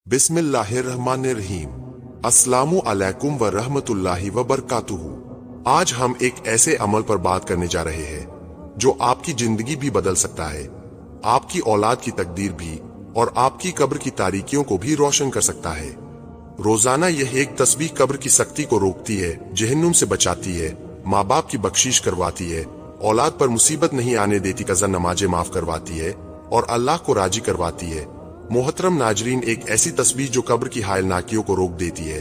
बिस्मिल्लाहिर्रहमानिर्रहीम। अस्सलामु अलैकुम व रहमतुल्लाहि व बरकातुहू। आज हम एक ऐसे अमल पर बात करने जा रहे हैं जो आपकी जिंदगी भी बदल सकता है, आपकी औलाद की तकदीर भी और आपकी कब्र की तारीकियों को भी रोशन कर सकता है। रोजाना यह एक तस्बीह कब्र की सख्ती को रोकती है, जहन्नुम से बचाती है, माँ बाप की बख्शीश करवाती है, औलाद पर मुसीबत नहीं आने देती, कज़ा नमाजें माफ करवाती है और अल्लाह को राजी करवाती है। मोहतरम नाजरीन, एक ऐसी तस्बीह जो कब्र की हायलनाकियों को रोक देती है।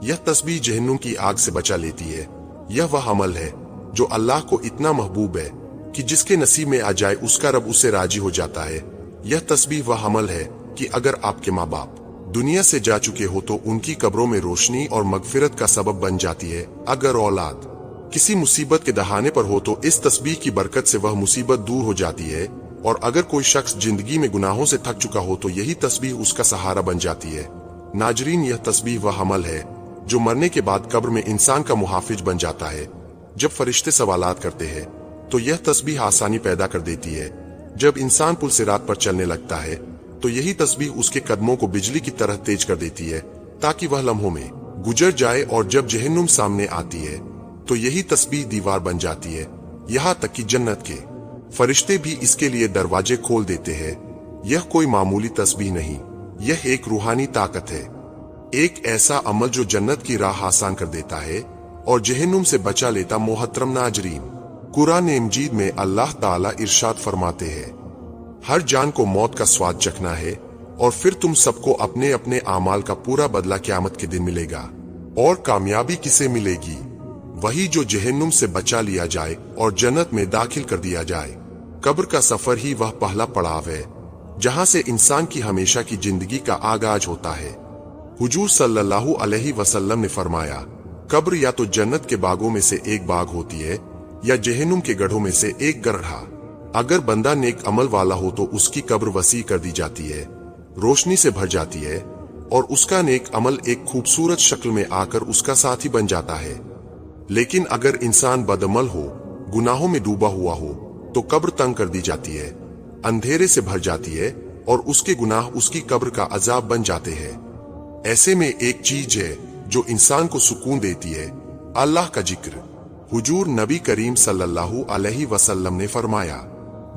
यह तस्बीह जहन्नुम की आग से बचा लेती है। यह वह अमल है जो अल्लाह को इतना महबूब है कि जिसके नसीब में आ जाए उसका रब उससे राजी हो जाता है। यह तस्बीह वह अमल है कि अगर आपके माँ बाप दुनिया से जा चुके हो तो उनकी कब्रों में रोशनी और मगफिरत का सबब बन जाती है। अगर औलाद किसी मुसीबत के दहाने पर हो तो इस तस्बीह की बरकत से वह मुसीबत दूर हो जाती है। और अगर कोई शख्स जिंदगी में गुनाहों से थक चुका हो तो यही तस्बीह उसका सहारा बन जाती है। नाजरीन, यह तस्बीह वह अमल है जो मरने के बाद कब्र में इंसान का मुहाफिज बन जाता है। जब फरिश्ते सवालात करते हैं तो यह तस्बीह आसानी पैदा कर देती है। जब इंसान पुल सिरात पर चलने लगता है तो यही तस्बीह उसके कदमों को बिजली की तरह तेज कर देती है ताकि वह लम्हों में गुजर जाए। और जब जहन्नुम सामने आती है तो यही तस्बीह दीवार बन जाती है। यहाँ तक कि जन्नत के फरिश्ते भी इसके लिए दरवाजे खोल देते हैं। यह कोई मामूली तस्बीह नहीं, यह एक रूहानी ताकत है, एक ऐसा अमल जो जन्नत की राह आसान कर देता है और जहन्नुम से बचा लेता। मोहतरम नाजरीन, कुरान मजीद में अल्लाह ताला इरशाद फरमाते हैं, हर जान को मौत का स्वाद चखना है और फिर तुम सबको अपने अपने आमाल का पूरा बदला क़यामत के दिन मिलेगा। और कामयाबी किसे मिलेगी? वही जो जहन्नुम से बचा लिया जाए और जन्नत में दाखिल कर दिया जाए। कब्र का सफर ही वह पहला पड़ाव है जहां से इंसान की हमेशा की जिंदगी का आगाज होता है। हुजूर सल्लल्लाहु अलैहि वसल्लम ने फरमाया, कब्र या तो जन्नत के बागों में से एक बाग होती है या जहन्नुम के गड्ढों में से एक गड्ढा। अगर बंदा नेक अमल वाला हो तो उसकी कब्र वसी कर दी जाती है, रोशनी से भर जाती है और उसका नेक अमल एक खूबसूरत शक्ल में आकर उसका साथी बन जाता है। लेकिन अगर इंसान बदअमल हो, गुनाहों में डूबा हुआ हो तो कब्र तंग कर दी जाती है, अंधेरे से भर जाती है और उसके गुनाह उसकी कब्र का अजाब बन जाते हैं। ऐसे में एक चीज है जो इंसान को सुकून देती है, अल्लाह का जिक्र। हुजूर नबी करीम सल्लल्लाहु अलैहि वसल्लम ने फरमाया,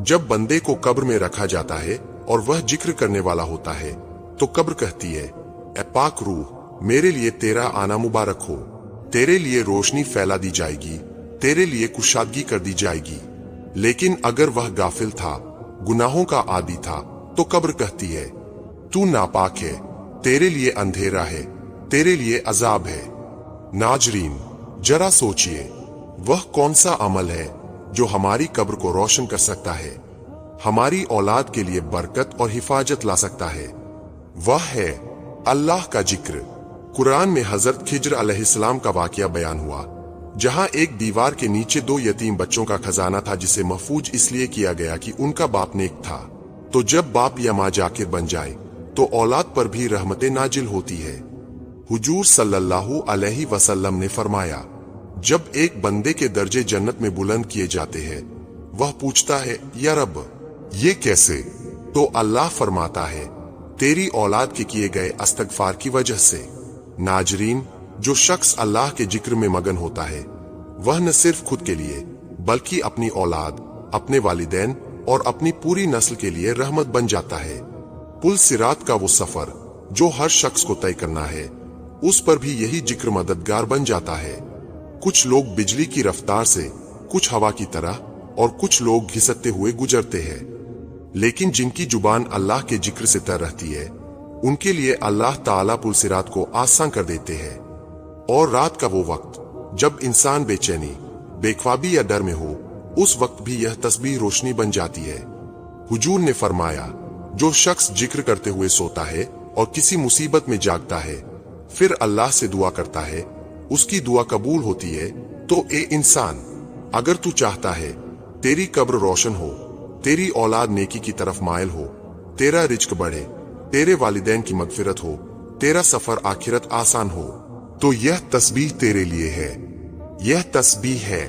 जब बंदे को कब्र में रखा जाता है और वह जिक्र करने वाला होता है तो कब्र कहती है, ए पाक रूह, मेरे लिए तेरा आना मुबारक हो, तेरे लिए रोशनी फैला दी जाएगी, तेरे लिए कुशादगी कर दी जाएगी। लेकिन अगर वह गाफिल था, गुनाहों का आदी था, तो कब्र कहती है, तू नापाक है, तेरे लिए अंधेरा है, तेरे लिए अजाब है। नाजरीन, जरा सोचिए, वह कौन सा अमल है जो हमारी कब्र को रोशन कर सकता है, हमारी औलाद के लिए बरकत और हिफाजत ला सकता है? वह है अल्लाह का जिक्र। कुरान में हजरत खिज्र अलैहिस्सलाम का वाकया बयान हुआ, जहां एक दीवार के नीचे दो यतीम बच्चों का खजाना था जिसे महफूज इसलिए किया गया कि उनका बाप नेक था। तो जब बाप या माँ जाकिर बन जाए तो औलाद पर भी रहमतें नाजिल होती है। हुजूर सल्लल्लाहु अलैहि वसल्लम ने फरमाया, जब एक बंदे के दर्जे जन्नत में बुलंद किए जाते हैं, वह पूछता है, या रब, ये कैसे? तो अल्लाह फरमाता है, तेरी औलाद के किए गए इस्तगफार की वजह से। नाजरीन, जो शख्स अल्लाह के जिक्र में मगन होता है वह न सिर्फ खुद के लिए बल्कि अपनी औलाद, अपने वालिदैन और अपनी पूरी नस्ल के लिए रहमत बन जाता है। पुल सिरात का वो सफर जो हर शख्स को तय करना है, उस पर भी यही जिक्र मददगार बन जाता है। कुछ लोग बिजली की रफ्तार से, कुछ हवा की तरह और कुछ लोग घिसकते हुए गुजरते हैं, लेकिन जिनकी जुबान अल्लाह के जिक्र से तर रहती है उनके लिए अल्लाह ताला पुल सिरात को आसान कर देते हैं। और रात का वो वक्त जब इंसान बेचैनी, बेख्वाबी या डर में हो, उस वक्त भी यह तस्बीह रोशनी बन जाती है। हुजूर ने फरमाया, जो शख्स जिक्र करते हुए सोता है और किसी मुसीबत में जागता है फिर अल्लाह से दुआ करता है, उसकी दुआ कबूल होती है। तो ए इंसान, अगर तू चाहता है तेरी कब्र रोशन हो, तेरी औलाद नेकी की तरफ मायल हो, तेरा रिज्क बढ़े, तेरे वालिदैन की मगफिरत हो, तेरा सफर आखिरत आसान हो, तो यह तस्बीह तेरे लिए है। यह तस्बीह है,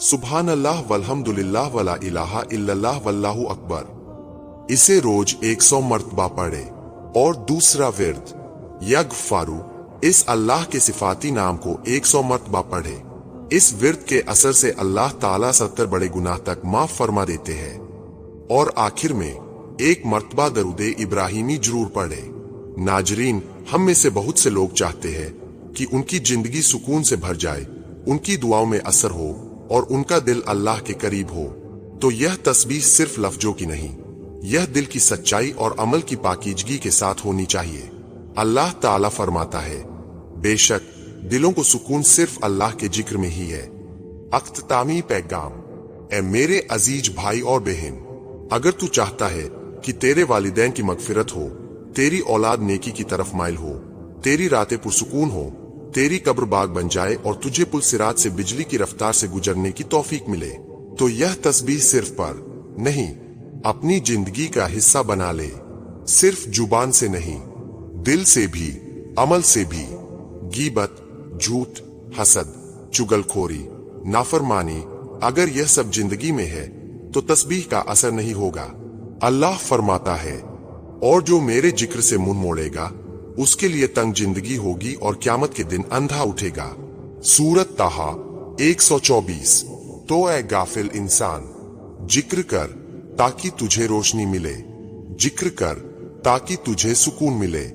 सुभान अल्लाह वल्हम्दुलिल्लाह वला इलाहा इल्लल्लाह वल्लाहु अकबर। इसे रोज 100 मर्तबा पढ़े। और दूसरा विर्द यगफारू, इस अल्लाह के सिफाती नाम को 100 मर्तबा पढ़े। इस विर्द के असर से अल्लाह ताला 70 बड़े गुनाह तक माफ फरमा देते हैं। और आखिर में एक मर्तबा दरूदे इब्राहिमी जरूर पढ़े। नाजरीन, हम में से बहुत से लोग चाहते हैं कि उनकी जिंदगी सुकून से भर जाए, उनकी दुआओं में असर हो और उनका दिल अल्लाह के करीब हो। तो यह तस्बीह सिर्फ लफ्जों की नहीं, यह दिल की सच्चाई और अमल की पाकीजगी के साथ होनी चाहिए। अल्लाह ताला फरमाता है, बेशक दिलों को सुकून सिर्फ अल्लाह के जिक्र में ही है। अख्तामी पैगाम, ए मेरे अजीज भाई और बहन, अगर तू चाहता है कि तेरे वालिदैन की मगफिरत हो, तेरी औलाद नेकी की तरफ माइल हो, तेरी रातें पुरसुकून हो, तेरी कब्र बाग बन जाए और तुझे पुल सिरात से बिजली की रफ्तार से गुजरने की तौफीक मिले, तो यह तस्बीह सिर्फ पर नहीं, अपनी जिंदगी का हिस्सा बना ले। सिर्फ जुबान से नहीं, दिल से भी, अमल से भी। गीबत, झूठ, हसद, चुगलखोरी, नाफरमानी, अगर यह सब जिंदगी में है तो तस्बीह का असर नहीं होगा। अल्लाह फरमाता है, और जो मेरे जिक्र से मुंह मोड़ेगा उसके लिए तंग जिंदगी होगी और क्यामत के दिन अंधा उठेगा। सूरत ताहा 124। तो ऐ गाफिल इंसान, जिक्र कर ताकि तुझे रोशनी मिले, जिक्र कर ताकि तुझे सुकून मिले,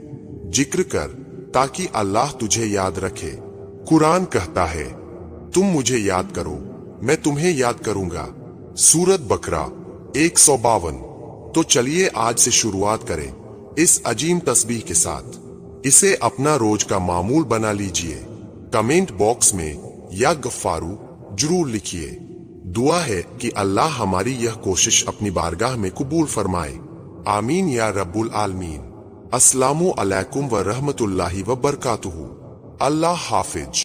जिक्र कर ताकि अल्लाह तुझे याद रखे। कुरान कहता है, तुम मुझे याद करो, मैं तुम्हें याद करूंगा। सूरत बकरा 152। तो चलिए आज से शुरुआत करें इस अजीम तस्बीह के साथ। इसे अपना रोज का मामूल बना लीजिए। कमेंट बॉक्स में या गफ्फारू जरूर लिखिए। दुआ है कि अल्लाह हमारी यह कोशिश अपनी बारगाह में कबूल फरमाए। आमीन या रब्बुल आलमीन। अस्सलामु अलैकुम व रहमतुल्लाहि व बरकातुहू। अल्लाह हाफिज।